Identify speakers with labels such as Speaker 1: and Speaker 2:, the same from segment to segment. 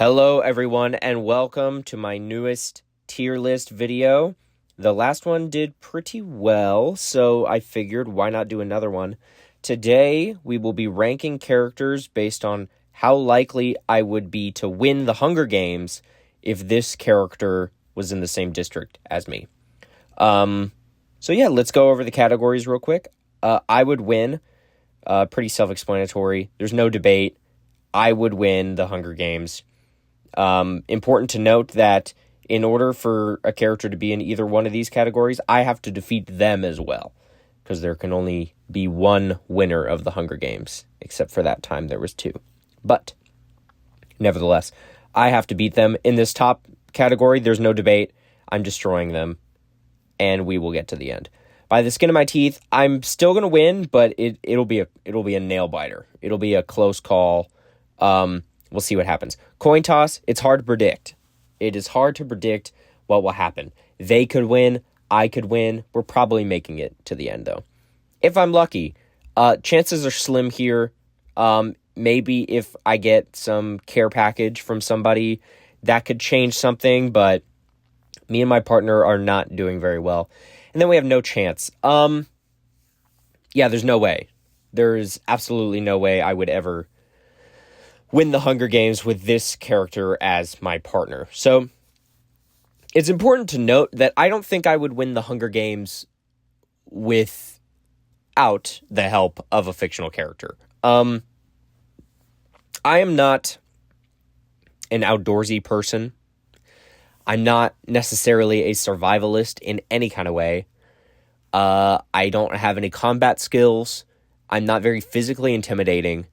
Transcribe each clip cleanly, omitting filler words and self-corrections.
Speaker 1: Hello, everyone, and welcome to my newest tier list video. The last one did pretty well, so I figured why not do another one. Today, we will be ranking characters based on how likely I would be to win the Hunger Games if this character was in the same district as me. Let's go over the categories real quick. I would win. Pretty self-explanatory. There's no debate. I would win the Hunger Games. Important to note that in order for a character to be in either one of these categories, I have to defeat them as well, because there can only be one winner of the Hunger Games, except for that time there was two. But, nevertheless, I have to beat them. In this top category, there's no debate. I'm destroying them, and we will get to the end. By the skin of my teeth, I'm still going to win, but it'll be a nail biter. It'll be a close call. We'll see what happens. Coin toss, it's hard to predict. It is hard to predict what will happen. They could win. I could win. We're probably making it to the end, though. If I'm lucky, chances are slim here. Maybe if I get some care package from somebody, that could change something, but me and my partner are not doing very well. And then we have no chance. There's no way. There's absolutely no way I would ever win the Hunger Games with this character as my partner. So it's important to note that I don't think I would win the Hunger Games without the help of a fictional character. I am not an outdoorsy person. I'm not necessarily a survivalist in any kind of way. I don't have any combat skills. I'm not very physically intimidating.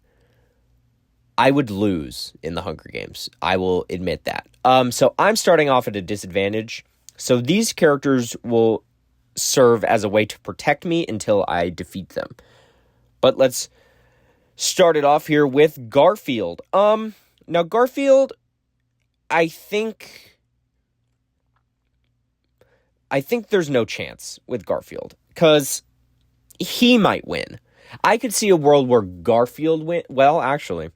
Speaker 1: I would lose in the Hunger Games. I will admit that. So I'm starting off at a disadvantage. So these characters will serve as a way to protect me until I defeat them. But let's start it off here with Garfield. Now Garfield, I think there's no chance with Garfield, because he might win. I could see a world where Garfield win. Well, actually,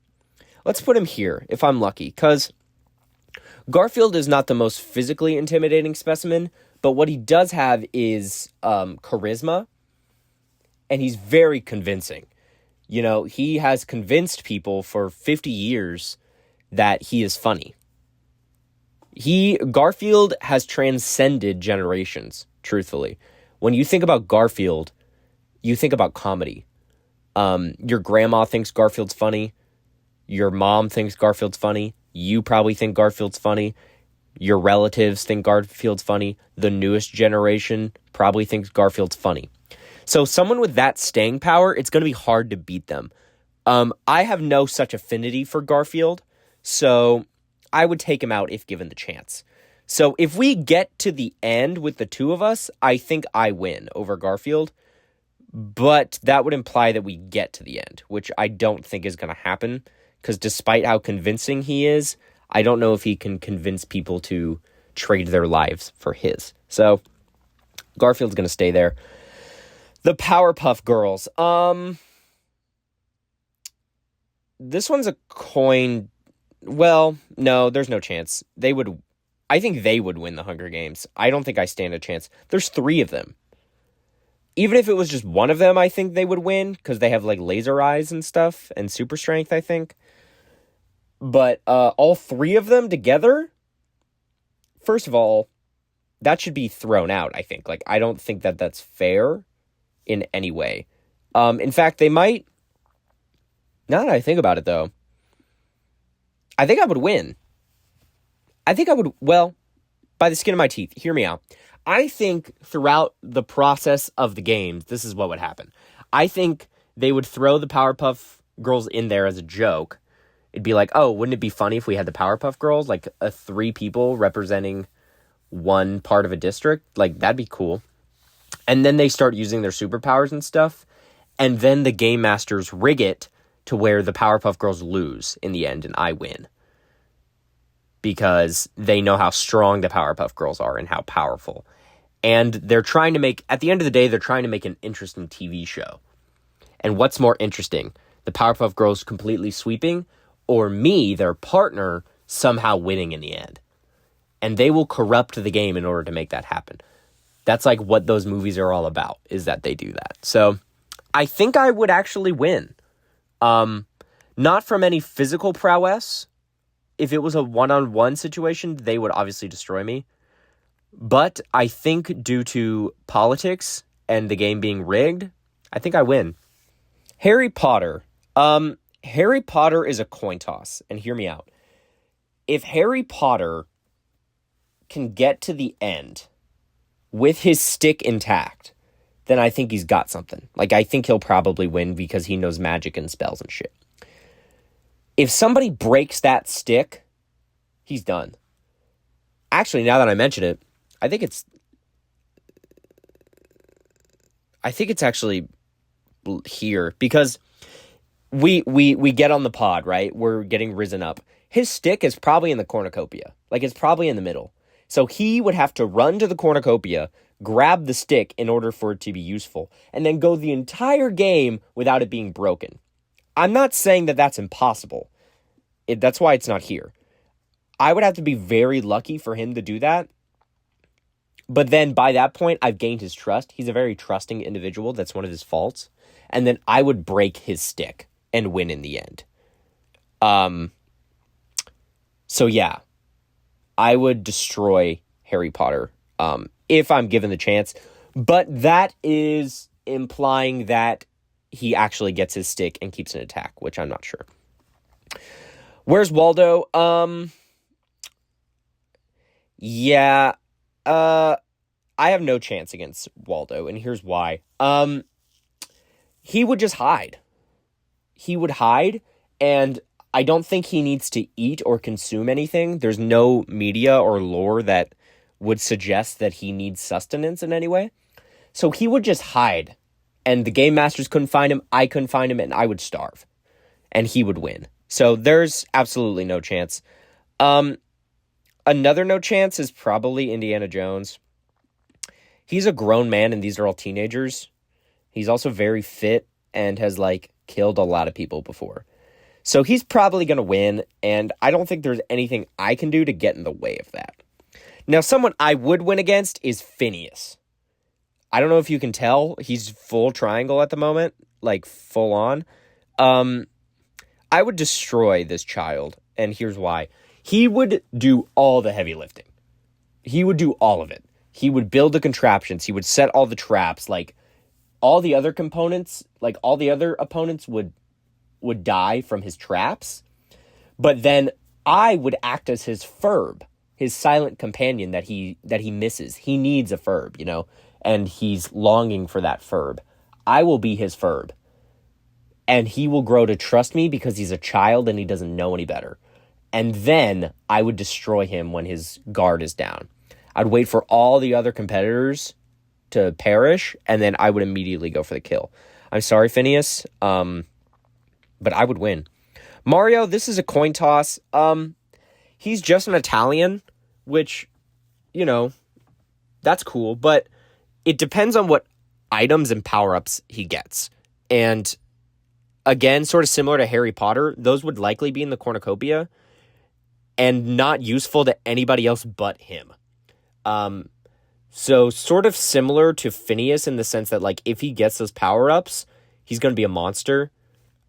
Speaker 1: let's put him here, if I'm lucky, because Garfield is not the most physically intimidating specimen, but what he does have is charisma, and he's very convincing. You know, he has convinced people for 50 years that he is funny. Garfield has transcended generations, truthfully. When you think about Garfield, you think about comedy. Your grandma thinks Garfield's funny. Your mom thinks Garfield's funny. You probably think Garfield's funny. Your relatives think Garfield's funny. The newest generation probably thinks Garfield's funny. So someone with that staying power, it's going to be hard to beat them. I have no such affinity for Garfield, so I would take him out if given the chance. So if we get to the end with the two of us, I think I win over Garfield. But that would imply that we get to the end, which I don't think is going to happen. Because despite how convincing he is, I don't know if he can convince people to trade their lives for his. So Garfield's going to stay there. The Powerpuff Girls. This one's a coin. Well, no, there's no chance. I think they would win the Hunger Games. I don't think I stand a chance. There's 3 of them. Even if it was just one of them, I think they would win, because they have, like, laser eyes and stuff, and super strength, I think. But all 3 of them together, first of all, that should be thrown out, I think. Like, I don't think that that's fair in any way. In fact, they might. Now that I think about it, though, I think I would win. I think I would, well, by the skin of my teeth. Hear me out. I think throughout the process of the games, this is what would happen. I think they would throw the Powerpuff Girls in there as a joke. It'd be like, oh, wouldn't it be funny if we had the Powerpuff Girls? Like, 3 people representing one part of a district? Like, that'd be cool. And then they start using their superpowers and stuff. And then the game masters rig it to where the Powerpuff Girls lose in the end and I win. Because they know how strong the Powerpuff Girls are and how powerful. And they're trying to make, at the end of the day, they're trying to make an interesting TV show. And what's more interesting? The Powerpuff Girls completely sweeping, or me, their partner, somehow winning in the end. And they will corrupt the game in order to make that happen. That's like what those movies are all about, is that they do that. So I think I would actually win. Not from any physical prowess. If it was a one-on-one situation, they would obviously destroy me. But I think due to politics and the game being rigged, I think I win. Harry Potter. Harry Potter is a coin toss, and hear me out. If Harry Potter can get to the end with his stick intact, then I think he's got something. Like, I think he'll probably win because he knows magic and spells and shit. If somebody breaks that stick, he's done. Actually, now that I mention it, I think it's actually here, because we get on the pod, right? We're getting risen up. His stick is probably in the cornucopia. Like, it's probably in the middle. So he would have to run to the cornucopia, grab the stick in order for it to be useful, and then go the entire game without it being broken. I'm not saying that that's impossible. That's why it's not here. I would have to be very lucky for him to do that. But then by that point, I've gained his trust. He's a very trusting individual. That's one of his faults. And then I would break his stick and win in the end. So yeah, I would destroy Harry Potter if I'm given the chance. But that is implying that he actually gets his stick and keeps an attack, which I'm not sure. Where's Waldo? Yeah, I have no chance against Waldo, and here's why. He would just hide. He would hide, and I don't think he needs to eat or consume anything. There's no media or lore that would suggest that he needs sustenance in any way. So he would just hide, and the game masters couldn't find him, I couldn't find him, and I would starve, and he would win. So there's absolutely no chance. Another no chance is probably Indiana Jones. He's a grown man, and these are all teenagers. He's also very fit and has, killed a lot of people before. So he's probably going to win, and I don't think there's anything I can do to get in the way of that. Now, someone I would win against is Phineas. I don't know if you can tell. He's full triangle at the moment, full on. I would destroy this child, and here's why. He would do all the heavy lifting. He would do all of it. He would build the contraptions. He would set all the traps. All the other components, all the other opponents would die from his traps. But then I would act as his Ferb, his silent companion that he misses. He needs a Ferb, and he's longing for that Ferb. I will be his Ferb. And he will grow to trust me because he's a child and he doesn't know any better. And then I would destroy him when his guard is down. I'd wait for all the other competitors to perish, and then I would immediately go for the kill. I'm sorry, Phineas, but I would win. Mario, this is a coin toss. He's just an Italian, which, that's cool, but it depends on what items and power-ups he gets. And again, sort of similar to Harry Potter, those would likely be in the cornucopia and not useful to anybody else but him. So sort of similar to Phineas in the sense that, if he gets those power-ups, he's going to be a monster.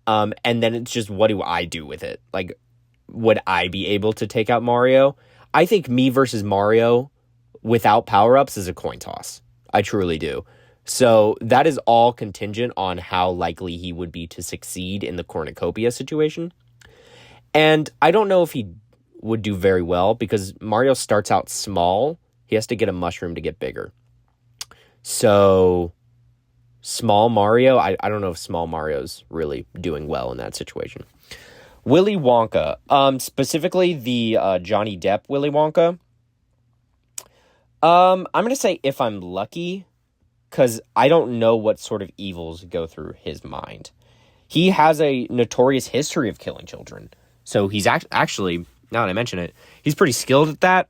Speaker 1: And then it's just, what do I do with it? Would I be able to take out Mario? I think me versus Mario without power-ups is a coin toss. I truly do. So that is all contingent on how likely he would be to succeed in the cornucopia situation. And I don't know if he would do very well because Mario starts out small. He has to get a mushroom to get bigger. So small Mario, I don't know if small Mario's really doing well in that situation. Willy Wonka, specifically the Johnny Depp Willy Wonka. I'm going to say if I'm lucky, because I don't know what sort of evils go through his mind. He has a notorious history of killing children. So he's actually, now that I mention it, he's pretty skilled at that.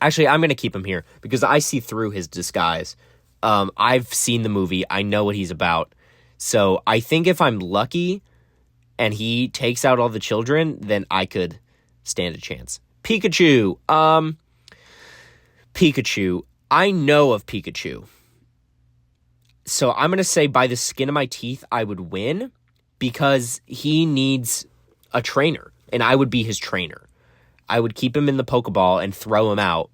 Speaker 1: Actually, I'm going to keep him here because I see through his disguise. I've seen the movie. I know what he's about. So I think if I'm lucky and he takes out all the children, then I could stand a chance. Pikachu. Pikachu. I know of Pikachu. So I'm going to say by the skin of my teeth, I would win because he needs a trainer, and I would be his trainer. I would keep him in the Pokeball and throw him out,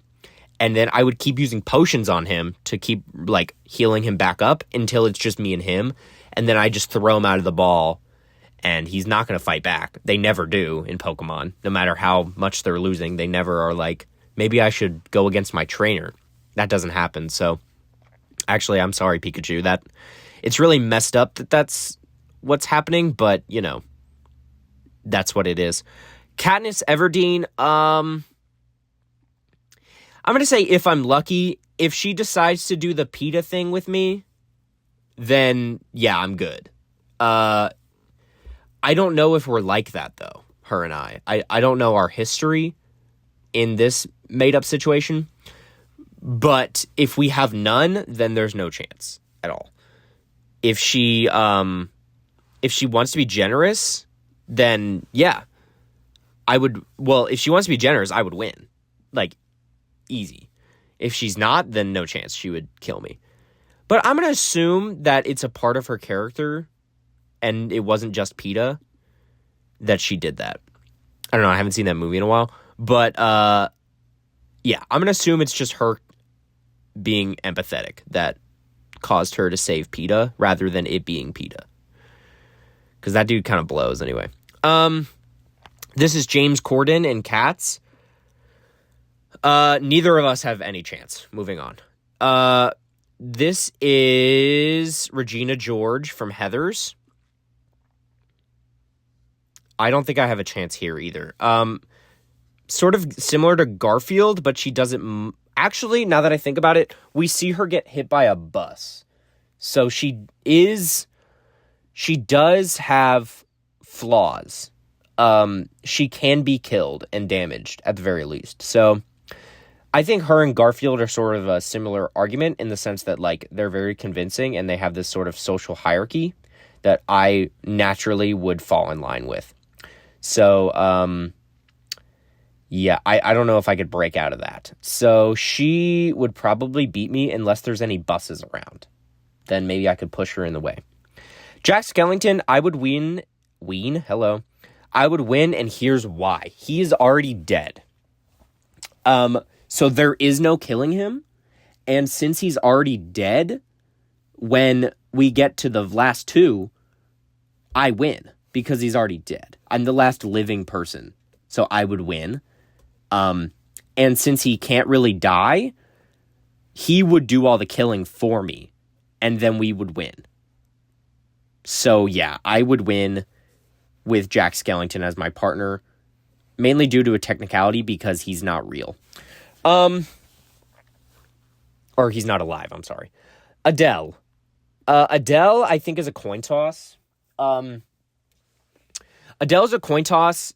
Speaker 1: and then I would keep using potions on him to keep, like, healing him back up until it's just me and him, and then I just throw him out of the ball, and he's not going to fight back. They never do in Pokemon. No matter how much they're losing, they never are like, maybe I should go against my trainer. That doesn't happen, so... Actually, I'm sorry, Pikachu. It's really messed up that that's what's happening, but, you know, that's what it is. Katniss Everdeen, I'm going to say if I'm lucky, if she decides to do the PETA thing with me, then, yeah, I'm good. I don't know if we're like that, though, her and I. I don't know our history in this made-up situation. But if we have none, then there's no chance at all. If she wants to be generous, then yeah, I would. Well, if she wants to be generous, I would win, like easy. If she's not, then no chance. She would kill me. But I'm gonna assume that it's a part of her character, and it wasn't just PETA that she did that. I don't know. I haven't seen that movie in a while, but yeah, I'm gonna assume it's just her being empathetic that caused her to save PETA rather than it being PETA. Because that dude kind of blows anyway. This is James Corden in Cats. Neither of us have any chance. Moving on. This is Regina George from Heathers. I don't think I have a chance here either. Sort of similar to Garfield, but she doesn't... Actually, now that I think about it, we see her get hit by a bus. So she does have flaws. She can be killed and damaged at the very least. So I think her and Garfield are sort of a similar argument in the sense that, like, they're very convincing and they have this sort of social hierarchy that I naturally would fall in line with. So, yeah, I don't know if I could break out of that. So she would probably beat me unless there's any buses around. Then maybe I could push her in the way. Jack Skellington, I would win. Hello. I would win, and here's why. He is already dead. So there is no killing him. And since he's already dead, when we get to the last two, I win because he's already dead. I'm the last living person, so I would win. And since he can't really die, he would do all the killing for me, and then we would win. So yeah, I would win with Jack Skellington as my partner, mainly due to a technicality because he's not real. Or he's not alive, I'm sorry. Adele. Adele, I think, is a coin toss. Adele's a coin toss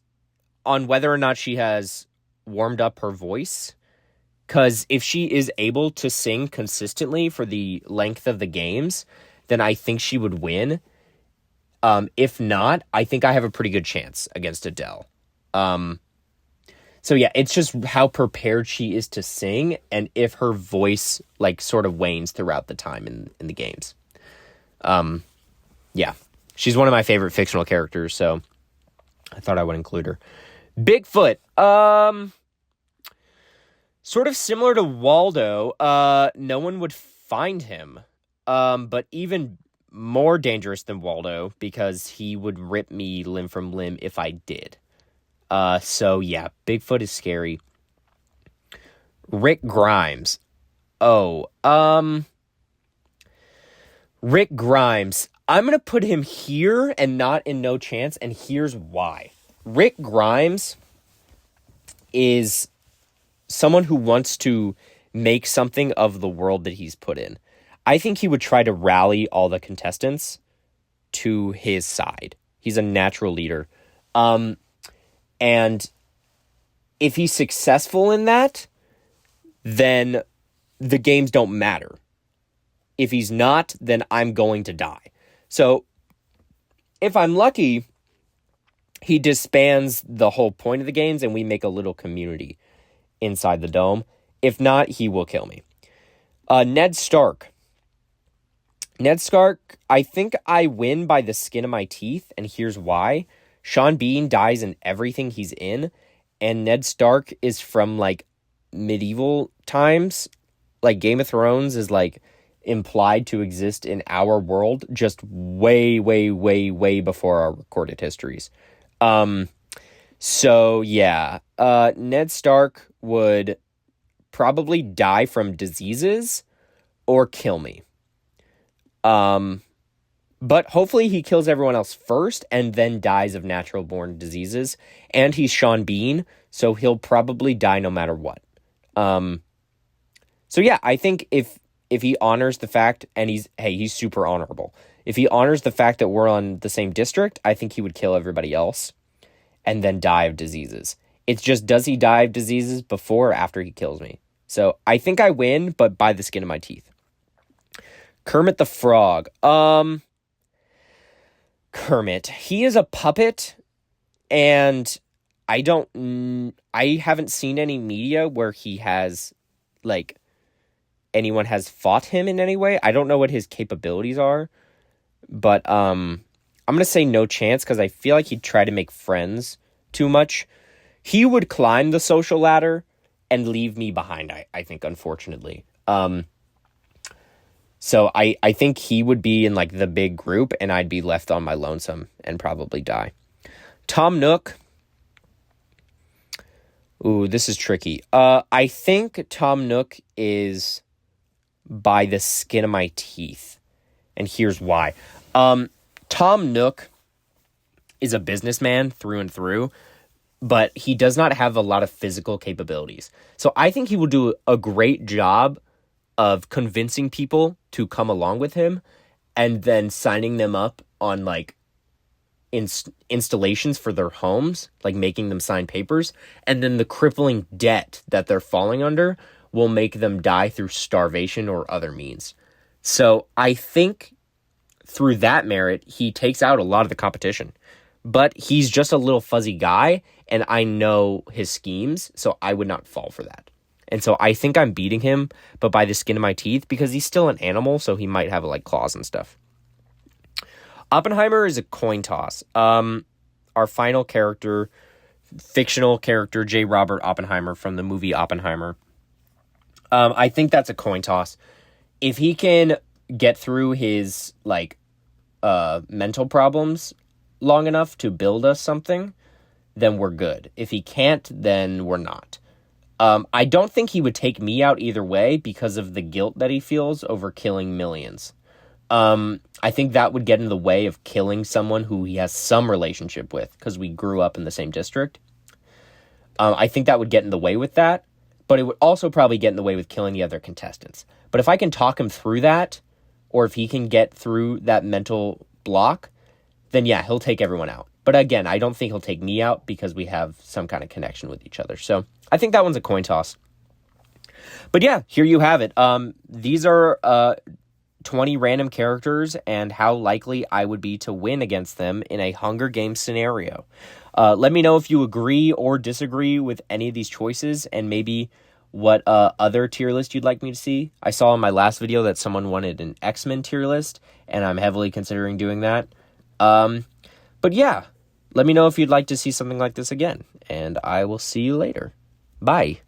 Speaker 1: on whether or not she has warmed up her voice. Because if she is able to sing consistently for the length of the games, then I think she would win. If not, I think I have a pretty good chance against Adele. So yeah, it's just how prepared she is to sing and if her voice like sort of wanes throughout the time in the games. Yeah, she's one of my favorite fictional characters, so I thought I would include her. Bigfoot, sort of similar to Waldo, no one would find him, but even more dangerous than Waldo because he would rip me limb from limb if I did. So yeah, Bigfoot is scary. Rick Grimes. Rick Grimes. I'm going to put him here and not in No Chance, and here's why. Rick Grimes is someone who wants to make something of the world that he's put in. I think he would try to rally all the contestants to his side. He's a natural leader. And if he's successful in that, then the games don't matter. If he's not, then I'm going to die. So if I'm lucky, he disbands the whole point of the games and we make a little community inside the dome. If not, he will kill me. Ned Stark. Ned Stark, I think I win by the skin of my teeth, and here's why. Sean Bean dies in everything he's in, and Ned Stark is from, like, medieval times. Like, Game of Thrones is, like, implied to exist in our world just way, way, way, way before our recorded histories. So, yeah. Ned Stark would probably die from diseases or kill me. But hopefully he kills everyone else first and then dies of natural born diseases. And he's Sean Bean, so he'll probably die no matter what. So yeah, I think if he honors the fact, and he's super honorable. If he honors the fact that we're on the same district, I think he would kill everybody else and then die of diseases. It's just, does he die of diseases before or after he kills me? So I think I win, but by the skin of my teeth. Kermit the Frog. Kermit. He is a puppet, and I haven't seen any media where he has, like, anyone has fought him in any way. I don't know what his capabilities are, but I'm going to say no chance because I feel like he'd try to make friends too much. He would climb the social ladder and leave me behind, I think, unfortunately. So I think he would be in, like, the big group, and I'd be left on my lonesome and probably die. Tom Nook. Ooh, this is tricky. I think Tom Nook is by the skin of my teeth, and here's why. Tom Nook is a businessman through and through, but he does not have a lot of physical capabilities. So I think he will do a great job of convincing people to come along with him and then signing them up on, like, installations for their homes, like making them sign papers. And then the crippling debt that they're falling under will make them die through starvation or other means. So I think through that merit, he takes out a lot of the competition. But he's just a little fuzzy guy, and I know his schemes, so I would not fall for that. And so I think I'm beating him, but by the skin of my teeth, because he's still an animal, so he might have, like, claws and stuff. Oppenheimer is a coin toss. Our final character, fictional character, J. Robert Oppenheimer from the movie Oppenheimer. I think that's a coin toss. If he can get through his, like, mental problems long enough to build us something, then we're good. If he can't, then we're not. I don't think he would take me out either way because of the guilt that he feels over killing millions. I think that would get in the way of killing someone who he has some relationship with because we grew up in the same district. I think that would get in the way with that, but it would also probably get in the way with killing the other contestants. But if I can talk him through that, or if he can get through that mental block, then yeah, he'll take everyone out. But again, I don't think he'll take me out because we have some kind of connection with each other. So I think that one's a coin toss. But yeah, here you have it. These are 20 random characters and how likely I would be to win against them in a Hunger Games scenario. Let me know if you agree or disagree with any of these choices and maybe what other tier list you'd like me to see. I saw in my last video that someone wanted an X-Men tier list, and I'm heavily considering doing that. But yeah, let me know if you'd like to see something like this again, and I will see you later. Bye.